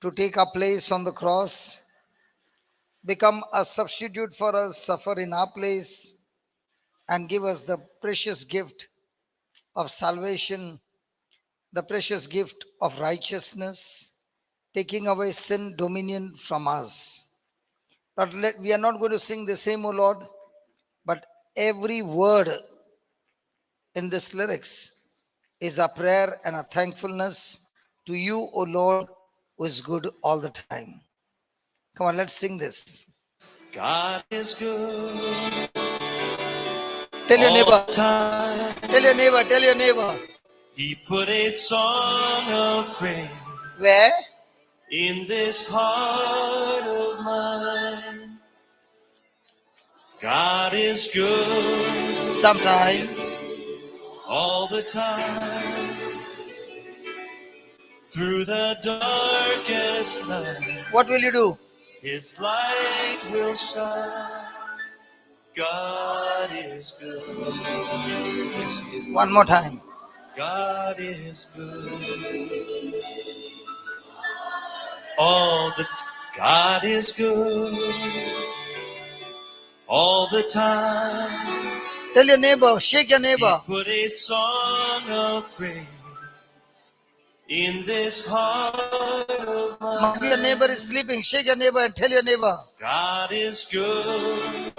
to take our place on the cross, become a substitute for us, suffer in our place, and give us the precious gift of salvation, the precious gift of righteousness, taking away sin dominion from us. But we are not going to sing the same, O Lord, but every word in this lyrics is a prayer and a thankfulness to you, O Lord, who is good all the time. Come on, let's sing this. God is good. Tell your all neighbor. the time. Tell your neighbor. Tell your neighbor. He put a song of praise Where? in this heart of mine. God is good. Sometimes. All the time. Through the darkest night. What will you do? His light will shine. God is good. Yes, He is. One more time. God is good. All the God is good. All the time. Tell your neighbor. Shake your He neighbor. put a song of praise in this heart of Maybe your neighbor mine. is sleeping. Shake your neighbor and tell your neighbor. God is good.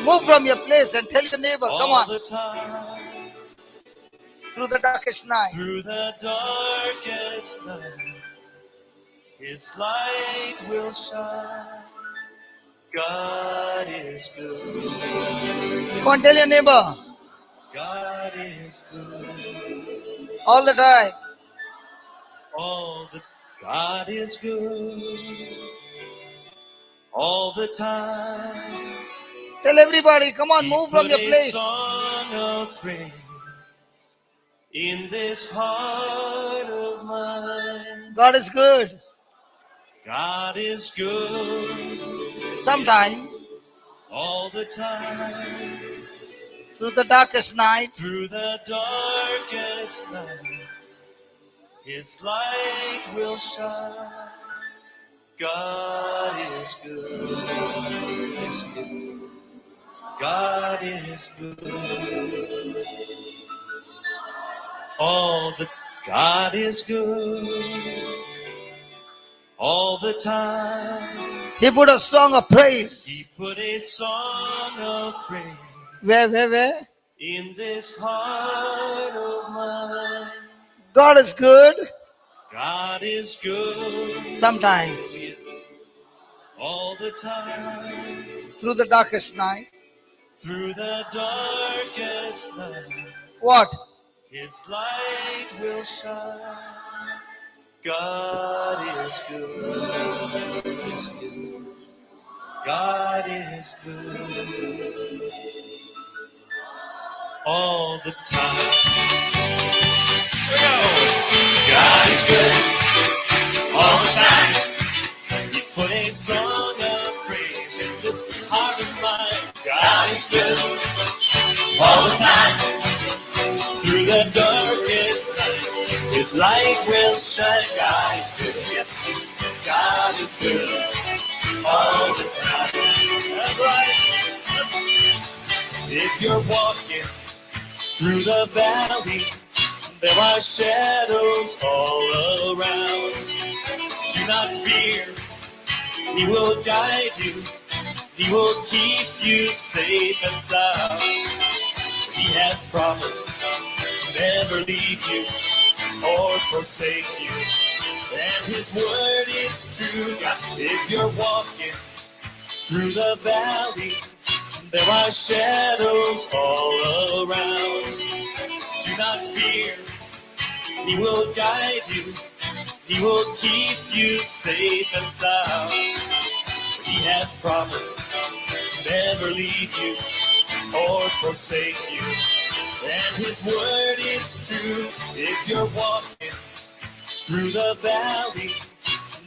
Move from your place and tell your neighbor. Come All on. the time. Through the darkest night. Through the darkest night. His light will shine. God is good. Come on, tell your neighbor. God is good. All the time. All the God is good. All the time. Tell everybody. Come on, He move from put your a place. song of praise in this heart of mine. God is good. God is good. Sometime. All the time. Through the darkest night. Through the darkest night. His light will shine. God is good. Yes, He is. God is good. All the God is good. All the time. He put a song of He praise. put a song of praise Where? in this heart of mine. God is good. God is good. Sometimes. Yes, He is. All the time. Through the darkest night. Through the darkest night. What? His light will shine. God is good. Yes, He is. God is good. All the time. Here we go. God is good. All the time. He put a song of praise in this heart of mine. God is good. All the time. Through the darkest night, His light will shine. God is good. Yes, God is good all the time. That's right. If you're walking through the valley, there are shadows all around. Do not fear. He will guide you. He will keep you safe and sound. He has promised to never leave you or forsake you. And His word is true. If you're walking through the valley, there are shadows all around. Do not fear. He will guide you. He will keep you safe and sound. He has promised to never leave you or forsake you. And His word is true. If you're walking through the valley,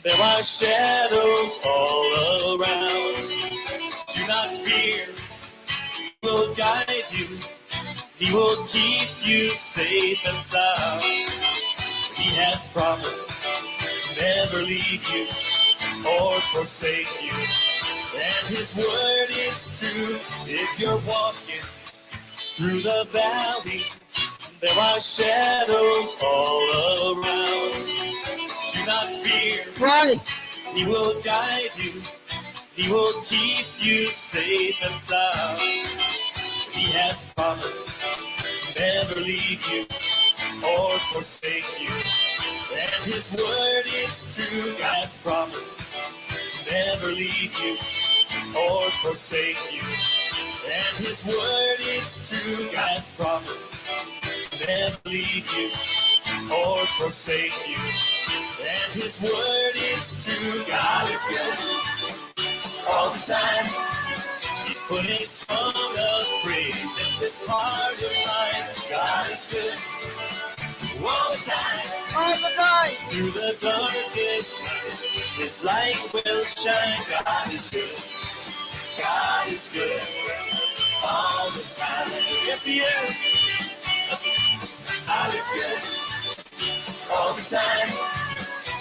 there are shadows all around. Do not fear. He will guide you. He will keep you safe and sound. He has promised to never leave you or forsake you. And his word is true. If you're walking through the valley, there are shadows all around. Do not fear. Right. He will guide you. He will keep you safe and sound. He has promised to never leave you or forsake you. And his word is true. He has promised to never leave you or forsake you. And his word is true. He has promised to never leave you or forsake you. And his word is true. God is good all the time. He's putting a song of praise in this heart of mine. God is good all the time. All the time. Through the darkest night, his light will shine. God is good. God is good all the time. Yes, he is. God is good all the time.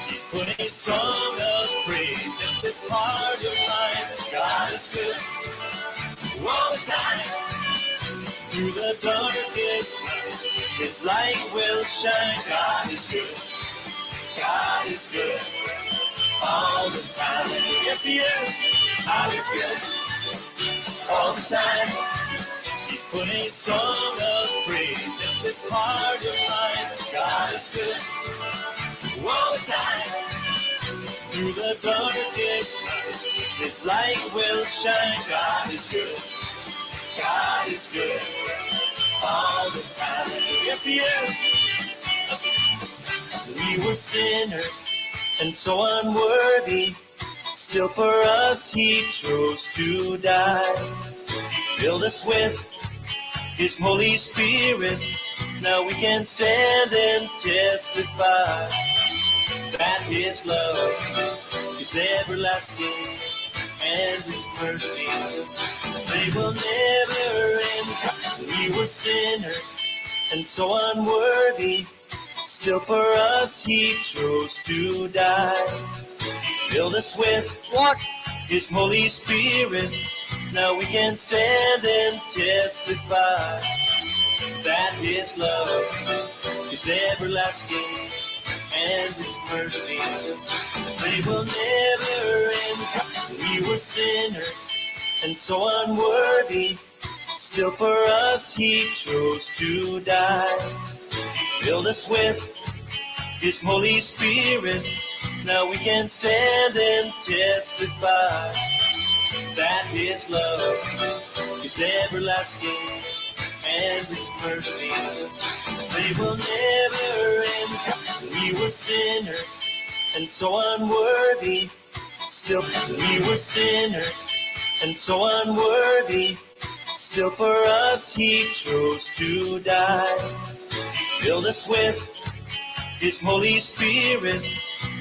He's putting a song of praise in this heart of mine. God is good all the time. Through the darkest night, his light will shine. God is good. God is good all the time. Yes, he is. God is good all the time. He's putting a song of praise in this heart of mine. God is good all the time. Through the darkest night, his light will shine. God is good. God is good all the time. Yes, he is. We were sinners and so unworthy. Still for us he chose to die. He filled us with his Holy Spirit. Now we can stand and testify that his love is everlasting and his mercies, they will never end. We were sinners and so unworthy. Still for us he chose to die. He filled us with What? his Holy Spirit. Now we can stand and testify that his love is everlasting and his mercies, they will never end. We were sinners and so unworthy. Still for us he chose to die. He filled us with his Holy Spirit. Now we can stand and testify that his love is everlasting and his mercies, they will never end. We were sinners and so unworthy. Still we were sinners and so unworthy. Still for us he chose to die. He filled us with his Holy Spirit.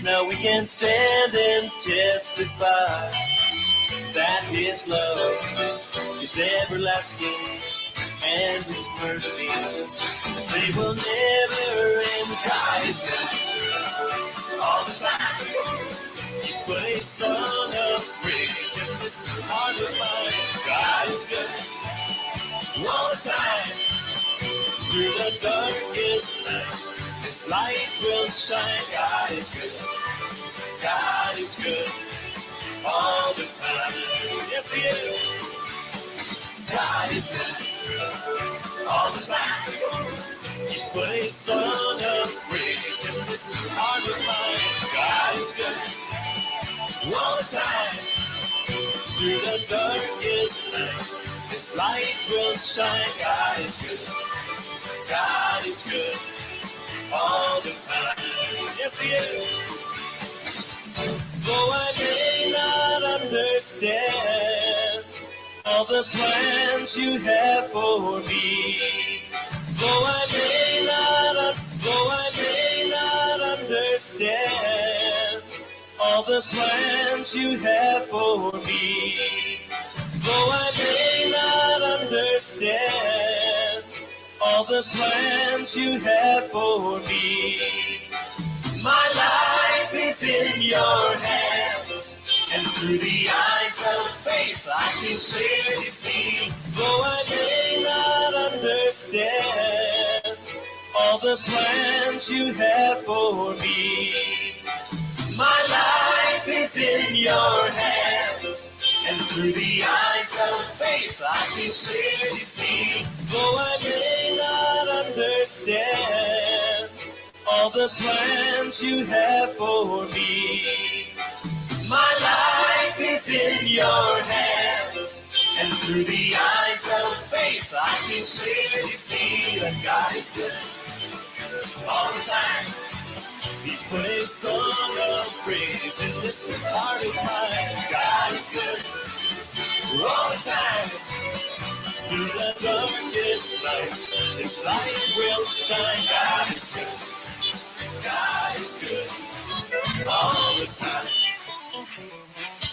Now we can stand and testify that his love is everlasting and his mercies, they will never end. God is good all the time. He put a song of praise in this heart of mine. God is good all the time. Through the darkest night, his light will shine. God is good. God is good all the time. Yes, he is. God is good all the time. He put a song of praise in this heart of mine. God is good all the time. Through the darkest night, his light will shine. God is good. God is good all the time. Yes, he is. Though I may not understand all the plans you have for me, though I may not understand all the plans you have for me, though I may not understand all the plans you have for me, my life is is in your hands, and through the eyes of faith I can clearly see. Though I may not understand all the plans you have for me, my life is in your hands, and through the eyes of faith I can clearly see. Though I may not understand all the plans you have for me, my life is in your hands, and through the eyes of faith I can clearly see that God is good all the time. He put a song of praise in this heart of mine. God is good all the time. Through the darkest night, His light will shine. God is good. God is good all the time.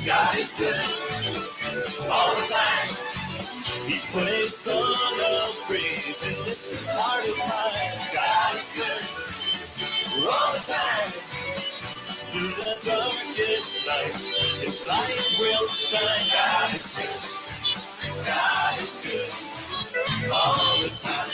God is good all the time. He put a song of praise in this heart of mine. God is good all the time. Through the darkest night, His light will shine. God is good. God is good all the time.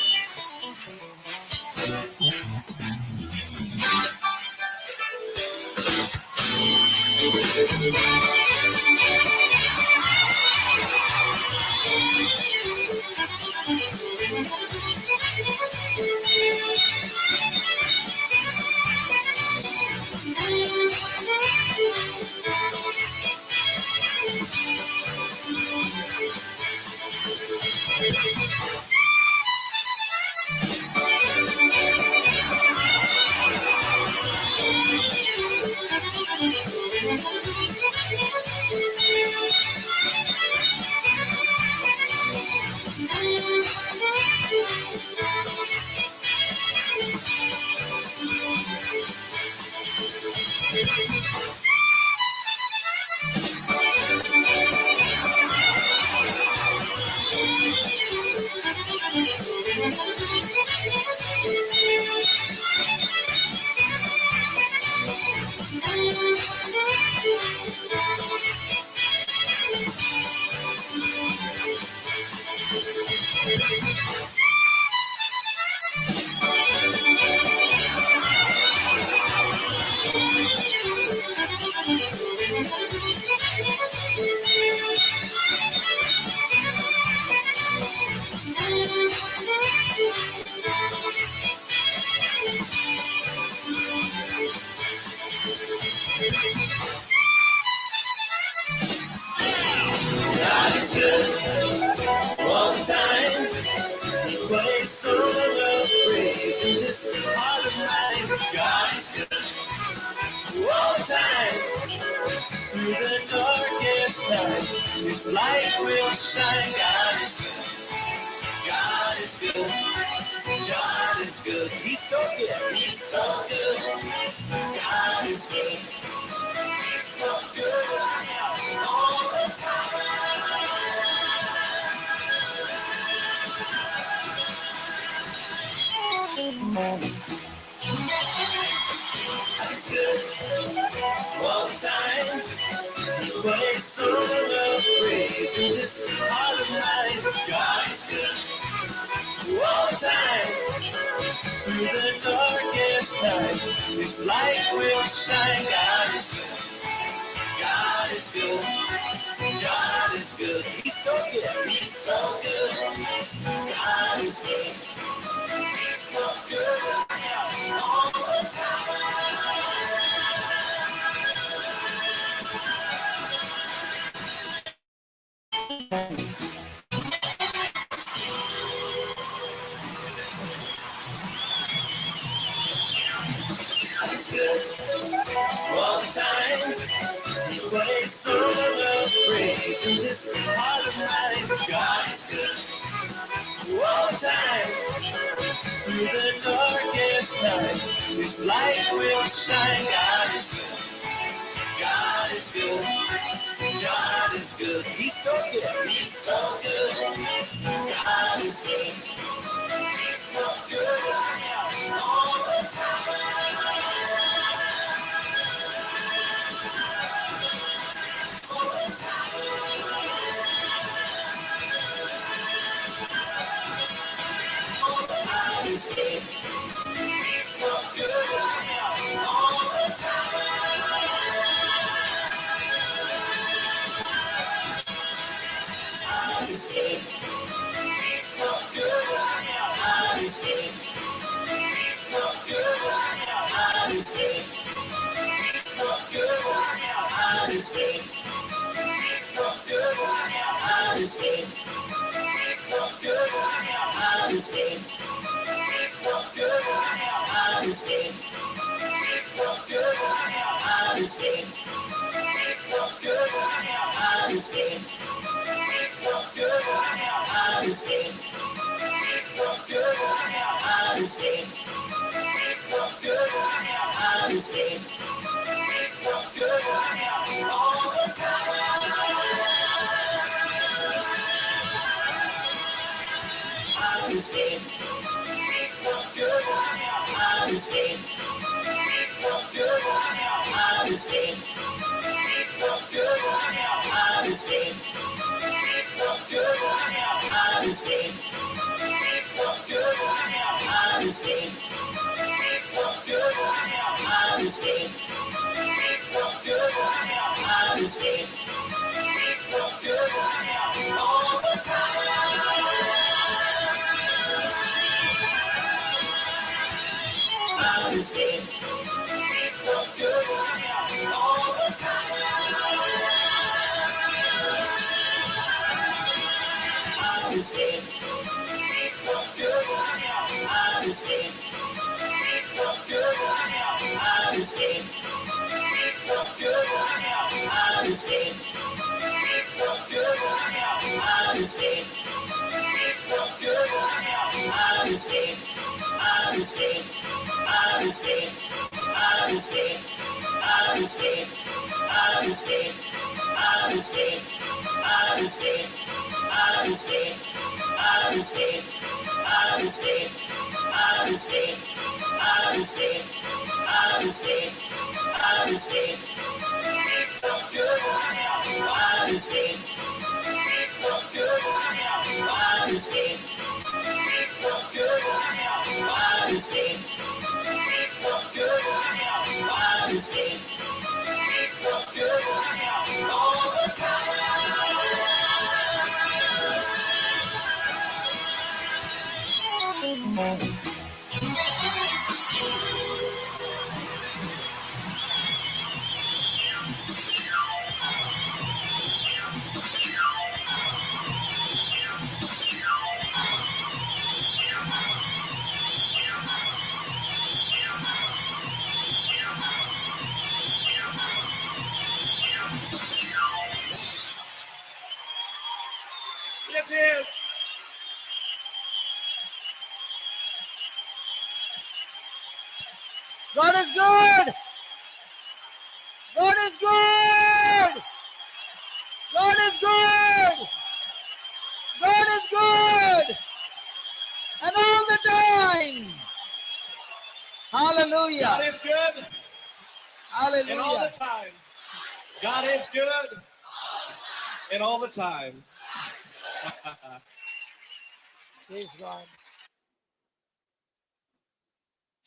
God is good all the time. What a song of praise in this heart of mine. God is good all the time. Through the darkest night, His light will shine. God is good. God is good. He's so good. He's so good. God is good. He's so good all the time. God is good all the time. What a song of praise in this heart of mine. God is good all the time. Through the darkest night, His light will shine. God is good. God is good. He's so good. He's so good. God is good. He's so good all the time. It's good all the time. What a song of praise in this heart of mine. God is good all the time. Through the darkest night, His light will shine. God is good. God is good. He's so good. He's so good. God is good. He's so good all the time. is good. He's so good all the time. God is good. He's so good. God is good. He's so good. God is good. He's so good. God is good. He's so good. God is good. He's so good. God is good. He's so good. God is good. He's so good. God is good. He's so good. God is good. He's so good. God is good. He's so good. God is good. He's so good. God is good. He's so good all the time. God is good. He's so good. God is good. He's so good. God is good. He's so good. God is good. He's so good. God is good. He's so good. God is good. He's so good. God is good. He's so good. God is good. He's so good all the time. God is good. He's so good all the time. God is good. He's so good. God is good. He's so good. God is good. He's so good. God is good. He's so good. God is good. He's so good. God is good. God is good. God is good. God is good. God is good. God is good. God is good. God is good. God is good. God is good. God is good. God is good. God is good. God is good. God is good. He's so good. God is good. He's so good. God is good. He's so good. God is good. He's so good. God is good. He's so good all the time. Yes, yes. God is good. God is good. God is good. God is good. And all the time. Hallelujah. God is good Hallelujah. and all the time. God is good and all the time. Praise God.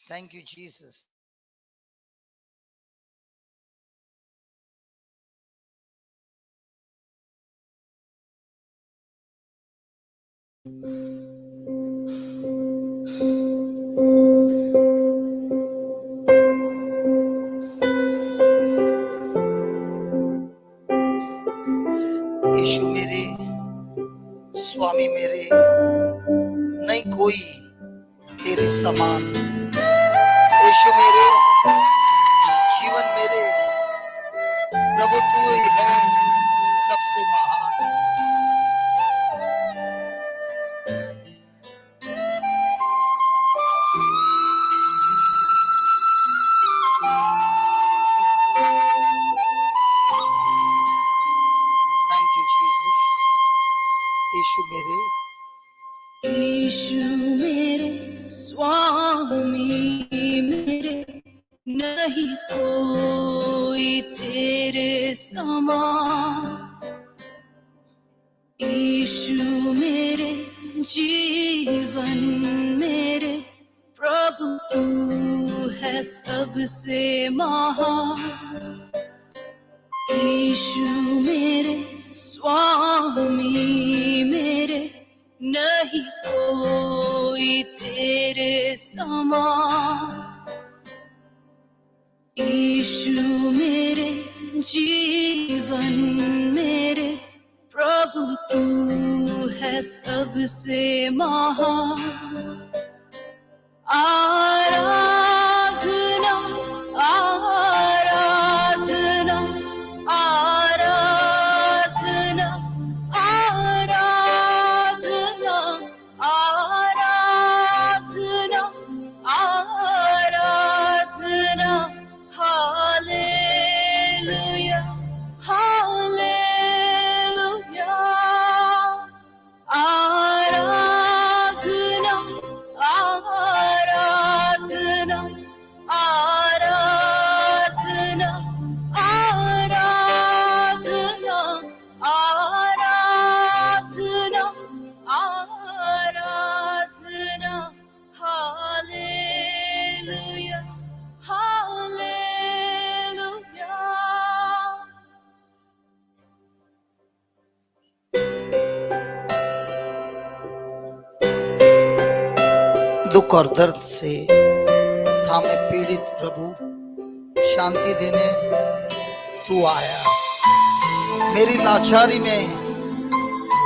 Thank you, Jesus. यीशु मेरे, स्वामी मेरे, नहीं कोई तेरे समान। यीशु मेरे, जीवन मेरे, प्रभु तू ही है सबसे महान। Thank you Jesus. यीशु मेरे, यीशु मेरे, स्वामी मेरे, नहीं कोई तेरे समान। यीशु मेरे, जीवन मेरे, सबसे महान। यीशु मेरे स्वामी मेरे, नहीं कोई तेरे समान। यीशु मेरे जीवन मेरे, प्रभु तू है सबसे महान। आराधना आराधना आराधना आराधना आराधना आराधना, हालेलुया हालेलुया। आराधना आराधना आराधना आराधना आराधना आराधना, हालेलुया हालेलुया। दुख और दर्द से थामे पीड़ित प्रभु, शांति देने तू आया। मेरी लाचारी में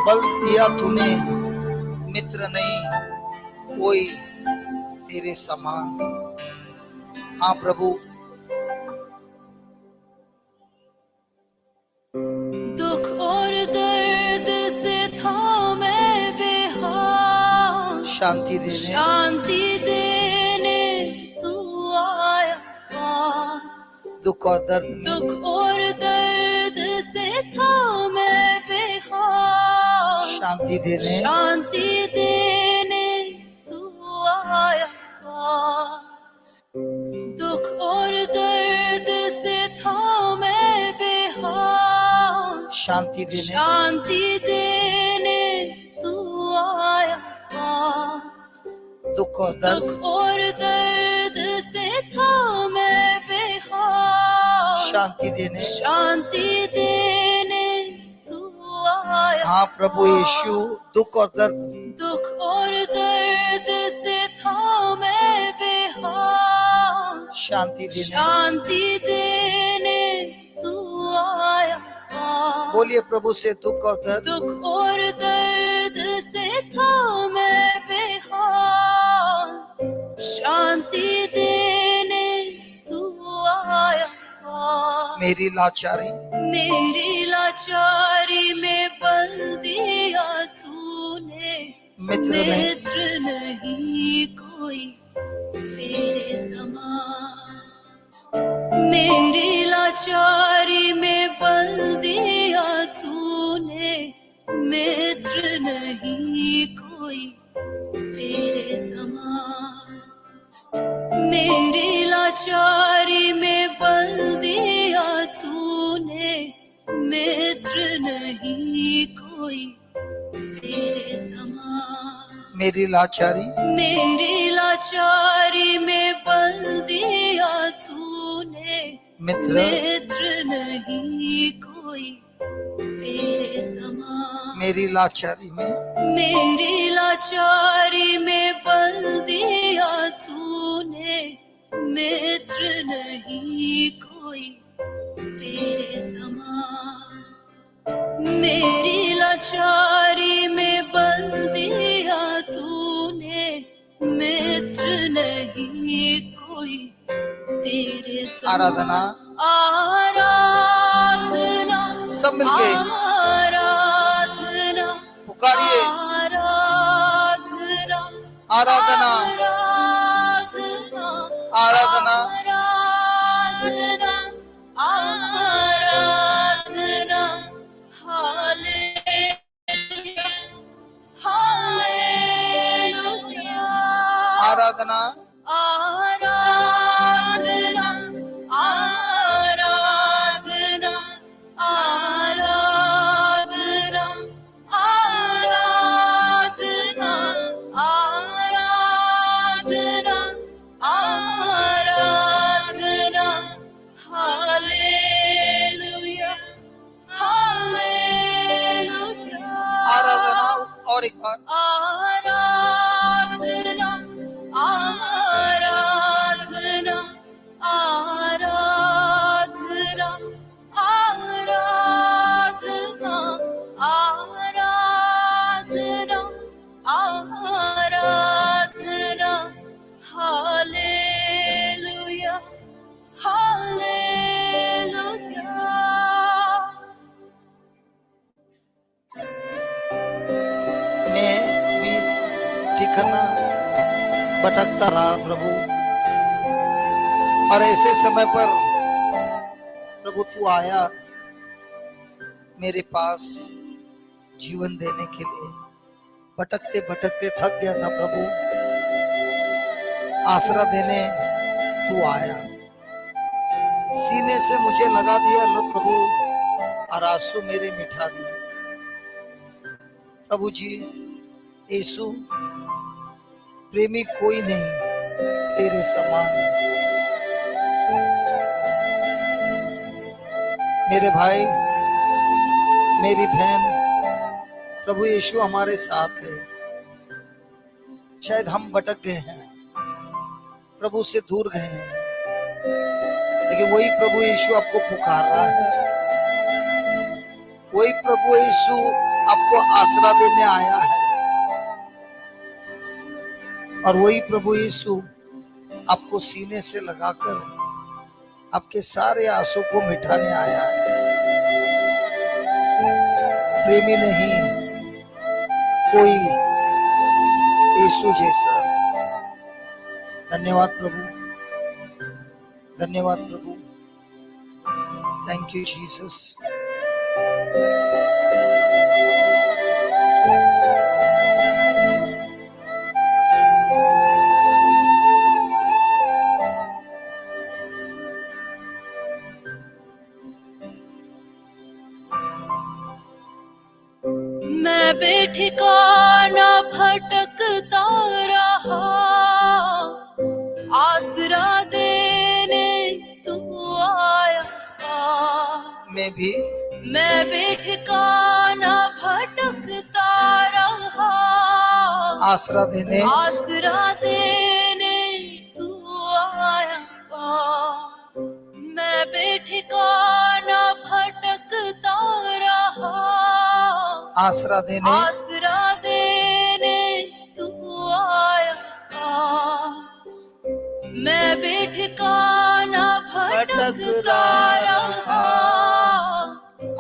बल दिया तूने, मित्र नहीं कोई तेरे समान। हाँ प्रभु, दुख और दर्द से थामे बेहाल, शांति देने शांति देने तू आया पास। दुख और दर्द में, दुख और दर्द से थामे बेहाल, शांति देने शांति देने तू आया पास। दुख और दर्द से थामे बेहाल, शांति देने शांति देने तू आया पास। दुख और दर्द दुख और दर्द से थामे बेहाल, शांति देने। शांति देने तू आया। हाँ प्रभु यीशु, दुख और दर्द दुख और दर्द से थामे बेहाल, शांति देने। शांति देने तू आया पास। बोलिए प्रभु से, दुख और दर्द दुख और दर्द से थामे बेहाल, शांति देने तू आया पास। मेरी लाचारी मेरी लाचारी में बल दिया तूने, मित्र नहीं मित्र नहीं कोई तेरे समान। मेरी लाचारी में बल दिया तूने, मित्र नहीं कोई तेरे समान। मेरी लाचारी में बल दिया तूने, मित्र नहीं कोई तेरे समान। मेरी लाचारी मेरी लाचारी में बल दिया तूने, मित्र मित्र नहीं कोई तेरे समान। मेरी लाचारी में मेरी लाचारी में बल दिया तूने, मित्र नहीं कोई तेरे समान। मेरी लाचारी में बल दिया तूने, मित्र नहीं कोई तेरे समान। आराधना आराधना सब मिलके आराधना पुकारिए। आराधना आराधना आराधना आराधना आराधना, हालेलुया हालेलुया। आराधना आराधना आराधना आराधना आराधना देखना, भटकता रहा प्रभु। और ऐसे समय पर प्रभु तू आया मेरे पास जीवन देने के लिए। भटकते भटकते थक गया था प्रभु, आसरा देने तू आया, सीने से मुझे लगा दिया लो प्रभु, और आंसू मेरे मिठा दिए। प्रभु जी, यीशु प्रेमी कोई नहीं तेरे समान। मेरे भाई, मेरी बहन, प्रभु यीशु हमारे साथ है। शायद हम भटक गए हैं, प्रभु से दूर गए हैं, लेकिन वही प्रभु यीशु आपको पुकार रहा है। वही प्रभु यीशु आपको आसरा देने आया है, और वही प्रभु यीशु आपको सीने से लगाकर आपके सारे आंसू को मिटाने आया है। प्रेमी नहीं कोई यीशु जैसा। धन्यवाद प्रभु, धन्यवाद प्रभु। Thank you Jesus. मैं बेठिकाना भटकता रहा, आसरा देने तू आया। मैं बेठिकाना भटकता रहा, आसरा देने तू आया। मैं बेठिकाना भटकता रहा, आसरा देने तू आया। मैं बेठिकाना भटकता रहा,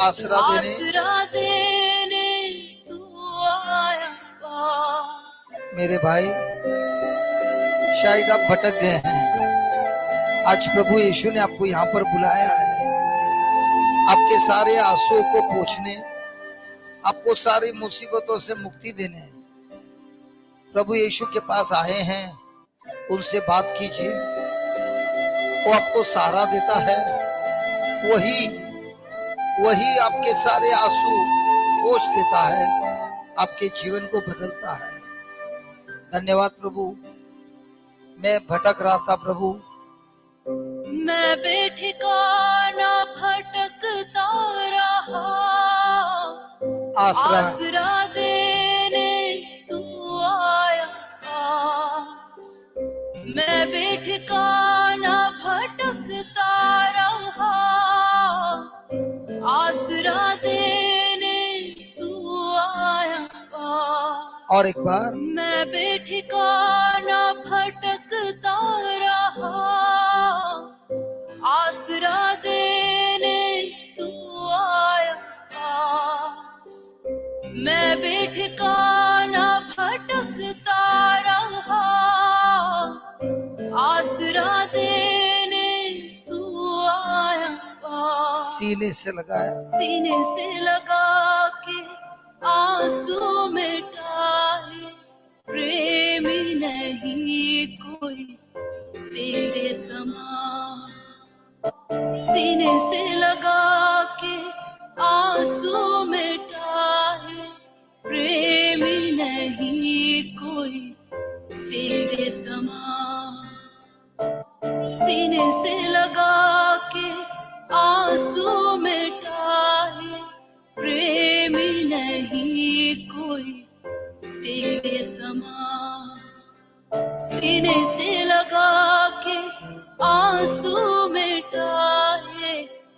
आसरा देने तू आया। मेरे भाई, शायद आप भटक गए हैं। आज प्रभु यीशु ने आपको यहाँ पर बुलाया है, आपके सारे आंसुओं को पोंछने, आपको सारी मुसीबतों से मुक्ति देने। प्रभु यीशु के पास आए हैं, उनसे बात कीजिए, वो आपको सहारा देता है। वही आपके सारे आंसू पोंछ देता है, आपके जीवन को बदलता है। धन्यवाद प्रभु। मैं भटक रहा था प्रभु, मैं बेठिकाना भटकता रहा, आसरा देने तू आया। मैं बेठिकाना भटकता रहा, आसरा देने तू आया। और एक बार, मैं बेठिकाना भटकता रहा, आसरा देने तू आया। मैं बेठिकाना भटकता रहा, आसरा देने तू आया। सीने से लगाया, सीने से लगा के आंसू मिटाए। प्रेमी नहीं कोई तेरे समान। सीने से लगा के आंसू मिटाए। प्रेमी नहीं कोई तेरे समान। सीने से लगा के आंसू मिटाए। प्रेमी नहीं कोई तेरे समान। सीने से लगा के आंसू मिटाए।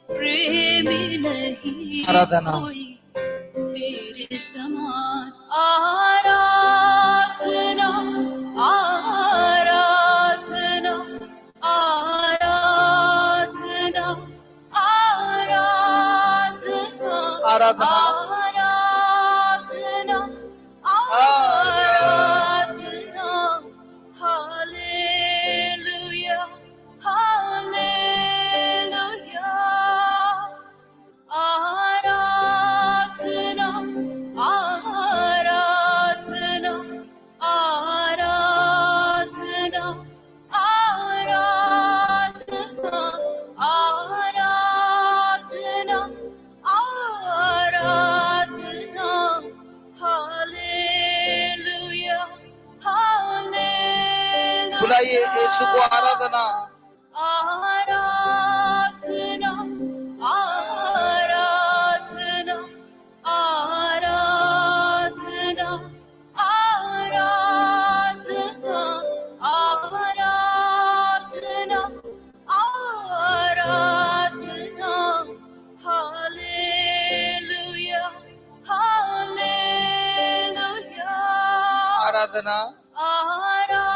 प्रेमी नहीं आराधना। कोई तेरे समान। आराधना आराधना आराधना आराधना आराधना, आराधना आराधना लगाइए यीशु को आराधना। आराधना आराधना आराधना आराधना आराधना आराधना हालेलुया हालेलुया आराधना आराधना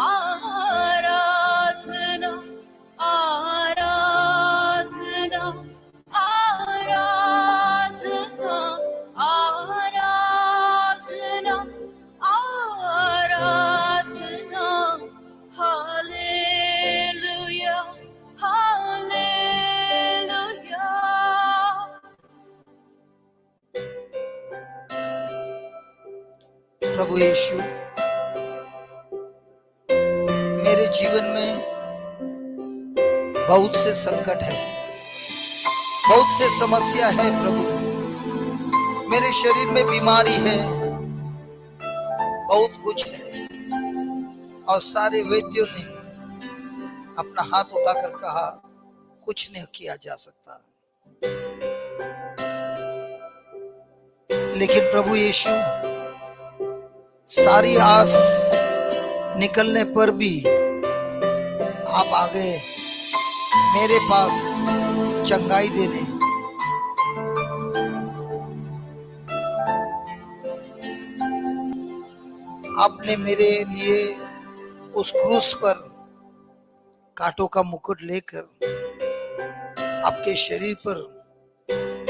आराधना आराधना आराधना आराधना आराधना हालेलुया हालेलुया। प्रभु यीशु, मेरे जीवन में बहुत से संकट है, बहुत से समस्या है प्रभु। मेरे शरीर में बीमारी है, बहुत कुछ है, और सारे वैद्यों ने अपना हाथ उठाकर कहा कुछ नहीं किया जा सकता। लेकिन प्रभु यीशु, सारी आस निकलने पर भी आप आ गए मेरे पास चंगाई देने। आपने मेरे लिए उस क्रूस पर कांटों का मुकुट लेकर आपके शरीर पर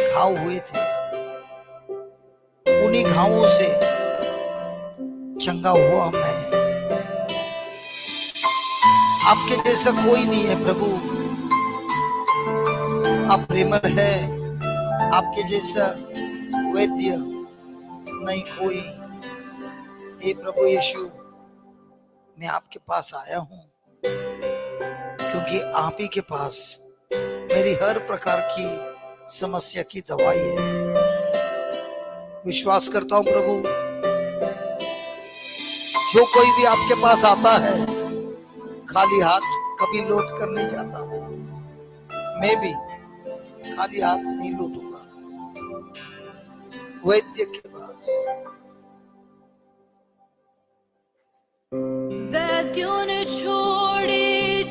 घाव हुए थे, उन्हीं घावों से चंगा हुआ मैं। आपके जैसा कोई नहीं है प्रभु, आप प्रेमल है, आपके जैसा वैद्य नहीं कोई। हे प्रभु यीशु, मैं आपके पास आया हूं क्योंकि आप ही के पास मेरी हर प्रकार की समस्या की दवाई है। विश्वास करता हूं प्रभु, जो कोई भी आपके पास आता है खाली हाथ कभी लौट कर नहीं जाता। मैं भी खाली हाथ नहीं लौटूंगा वैद्य के पास। वैद्यों ने छोड़ी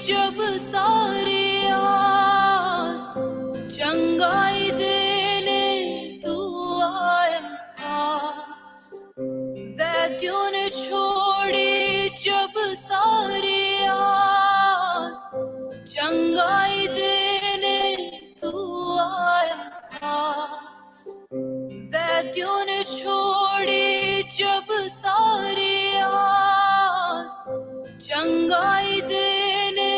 जब सारी आस, चंगाई देने तू आया पास। वैद्यों ने छोड़ी जब सारी आस, चंगाई देने तू आया पास। वैद्यों ने छोड़ी जब सारी आस, चंगाई देने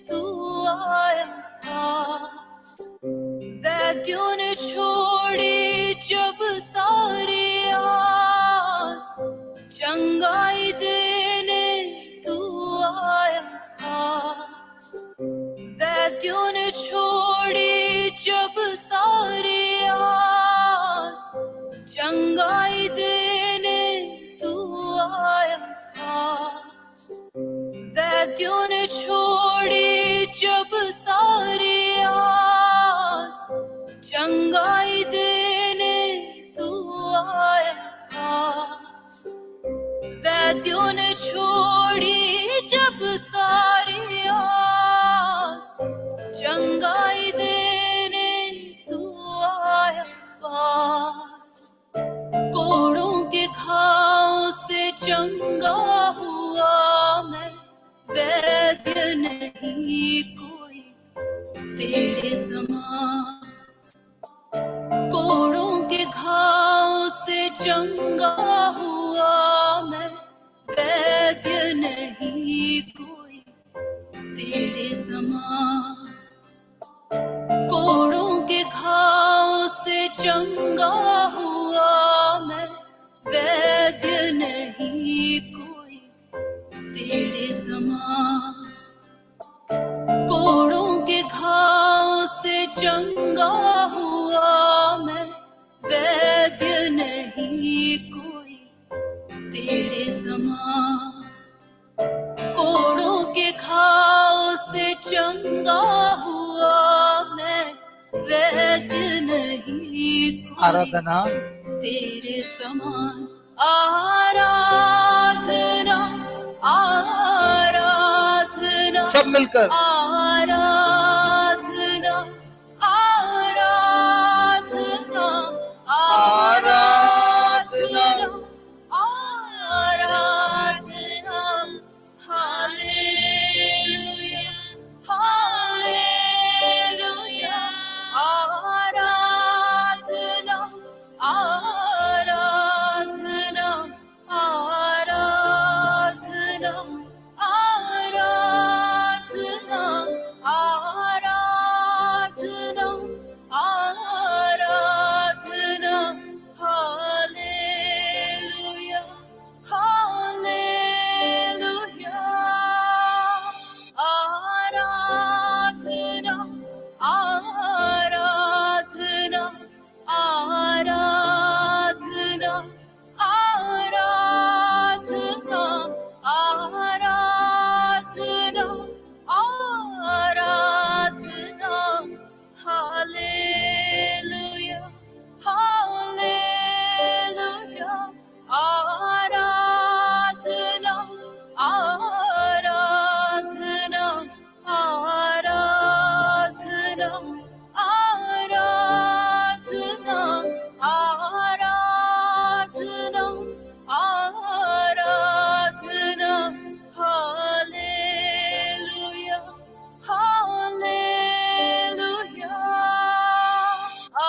तू आया पास। वैद्यों ने छोड़ी जब सारी आस, चंगाई देने तू आया पास। वैद्यों ने छोड़ी जब सारी आस, चंगाई देने तू आया पास। वैद्यों ने छोड़ी जब सारी आस, चंगाई देने तू आया पास। वैद्यों ने छोड़ी जब सारी आस, चंगाई देने तू आया पास। कोड़ों के घाव से चंगा हुआ मैं, वैद्य नहीं कोई तेरे समान। कोड़ों के घाव से चंगा हुआ मैं, वैद्य नहीं कोई तेरे समान। कोड़ों के घाव से चंगा हुआ मैं, वैद्य नहीं कोई तेरे समान। कोड़ों के घाव से चंगा हुआ मैं, वैद्य नहीं कोई तेरे समान। वैद्य नहीं कोई Aradhana, तेरे समान आराधना आराधना सब मिलकर आराधना आराधना आराधना आराधना हालेलुया हालेलुया आराधना आराधना आराधना आराधना आराधना आराधना हालेलुया हालेलुया आराधना आराधना आराधना आराधना आराधना आराधना हालेलुया हालेलुया आराधना आराधना आराधना आराधना आराधना आराधना हालेलुया हालेलुया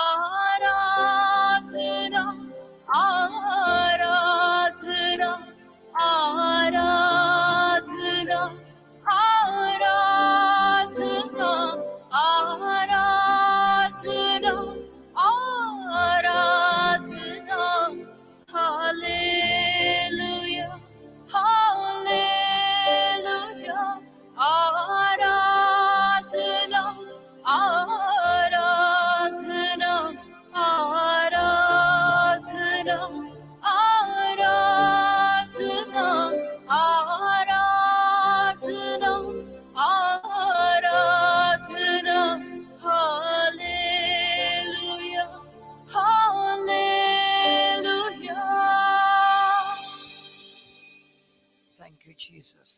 आराधना आराधना आराधना आराधना आराधना आराधना हालेलुया हालेलुया आराधना आराधना आराधना आराधना आराधना आराधना hallelujah hallelujah thank you, Jesus.